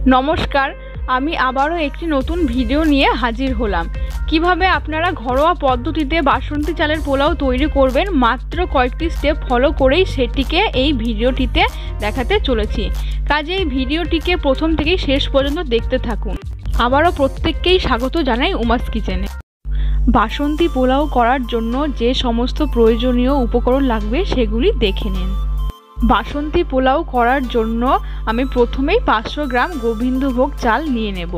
नमस्कार, आमी आबारो एकटी नतून भिडियो निये हाजिर हलाम। किभाबे आपनारा घरोया पद्धतिते बासंती चालेर पोलाओ तैरी करबेन मात्र कयेकटी स्टेप फलो करेई सेटिके एई भिडियोटिते देखाते चलेछि। काजेई भिडियोटिके प्रथम थेकेई शेष पर्यन्त देखते थाकुन। आबारो प्रत्येककेई स्वागत जानाई उमास किचेने। बासंती पोलाओ करार जोन्नो जे समस्त प्रयोजनीय उपकरण लागबे सेगुली देखे निन। बासंती पोलाओ करार जोन्नो आमी प्रथमेई 500 ग्राम गोविंदभोग चाल निये नेब,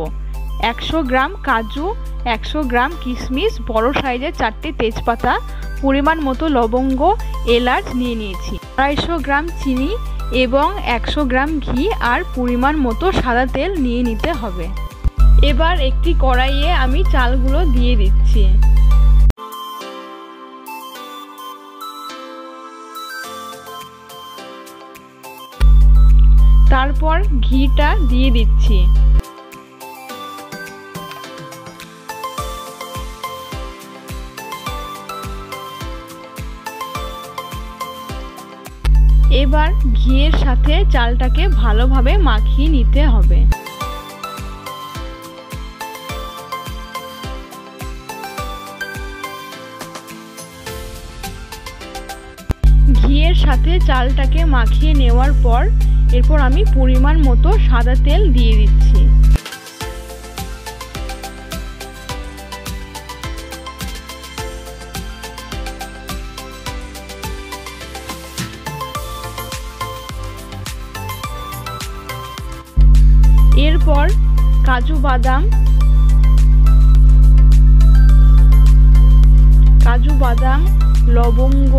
100 ग्राम काजू, 100 ग्राम किशमिश, बड़ो साइजेर 4टे तेजपाता, परिमाण मतो लवंग, एलाच निये निয়েছি, 250 ग्राम चीनी एवं 100 ग्राम घी और परिमाण मतो सादा तेल निये निते हबे। एबार एकटी कड़ाइये आमी चालगुलो दिये दिচ্ছি। तारपर घीटा दिए दिচ্ছি। এবার ঘিয়ের সাথে চালটাকে ভালোভাবে মাখিয়ে নিতে হবে। ঘিয়ের সাথে চালটাকে মাখিয়ে নেওয়ার পর এরপর আমি পরিমাণ মতো সাদা তেল দিয়ে দিচ্ছি। এরপর কাজু বাদাম, লবঙ্গ,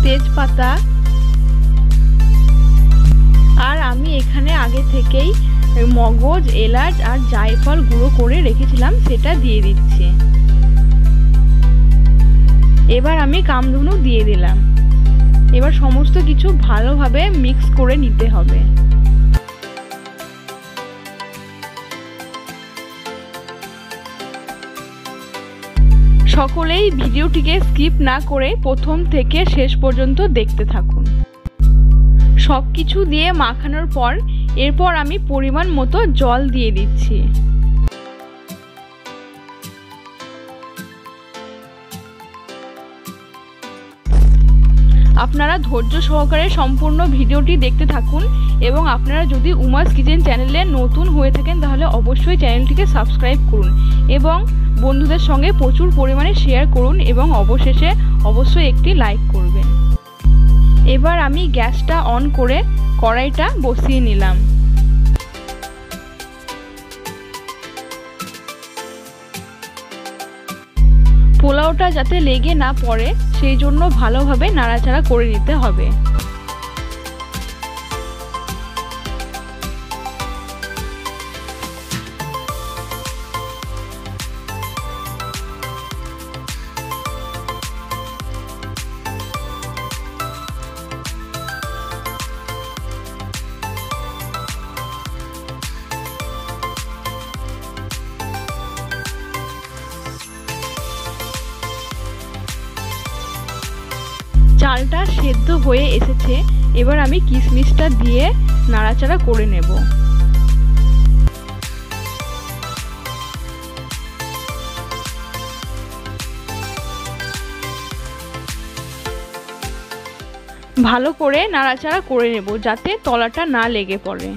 তেজপাতা আর আমি এখানে আগে থেকেই মগজ, এলাচ আর জায়ফল গুঁড়ো করে রেখেছিলাম সেটা দিয়ে দিচ্ছি। এবার আমি কামধুনু দিয়ে দিলাম। এবার সমস্ত কিছু ভালোভাবে মিক্স করে নিতে হবে। সকলেই ভিডিওটিকে স্কিপ না করে প্রথম থেকে শেষ পর্যন্ত দেখতে থাকুন। সবকিছু দিয়ে মাখানোর পর এরপর আমি পরিমাণ মতো জল দিয়ে দিচ্ছি। আপনারা ধৈর্য সহকারে সম্পূর্ণ ভিডিওটি দেখতে থাকুন এবং আপনারা যদি উমাস কিচেন চ্যানেলে নতুন হয়ে থাকেন তাহলে অবশ্যই চ্যানেলটিকে সাবস্ক্রাইব করুন এবং বন্ধুদের সঙ্গে প্রচুর পরিমাণে শেয়ার করুন এবং অবশেষে অবশ্যই একটি লাইক করবেন। এবার আমি গ্যাসটা অন করে কড়াইটা বসিয়ে নিলাম। পোলাওটা যাতে লেগে না পড়ে সেই জন্য ভালোভাবে নাড়াচাড়া করে নিতে হবে। চালটা সেদ্ধ হয়ে এসেছে, এবার আমি কিশমিশটা দিয়ে নাড়াচাড়া করে নেব। ভালো করে নাড়াচাড়া করে নেব যাতে তলাটা না লেগে পড়ে।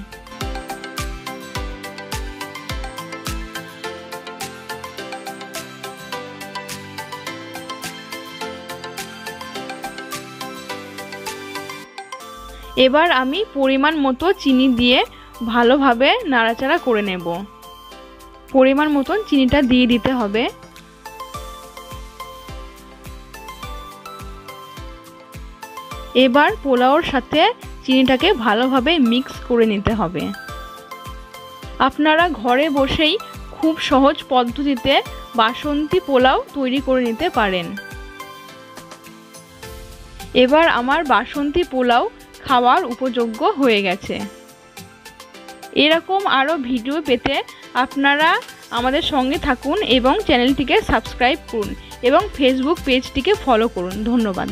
এবার আমি পরিমাণ মতো চিনি দিয়ে ভালোভাবে নাড়াচাড়া করে নেব। পরিমাণ মতন চিনিটা দিয়ে দিতে হবে। এবার পোলাওর সাথে চিনিটাকে ভালোভাবে মিক্স করে নিতে হবে। আপনারা ঘরে বসেই খুব সহজ পদ্ধতিতে বাসন্তী পোলাও তৈরি করে নিতে পারেন। এবার আমার বাসন্তী পোলাও খাওয়ার উপযোগ্য হয়ে গেছে। এরকম আরও ভিডিও পেতে আপনারা আমাদের সঙ্গে থাকুন এবং চ্যানেলটিকে সাবস্ক্রাইব করুন এবং ফেসবুক পেজটিকে ফলো করুন। ধন্যবাদ।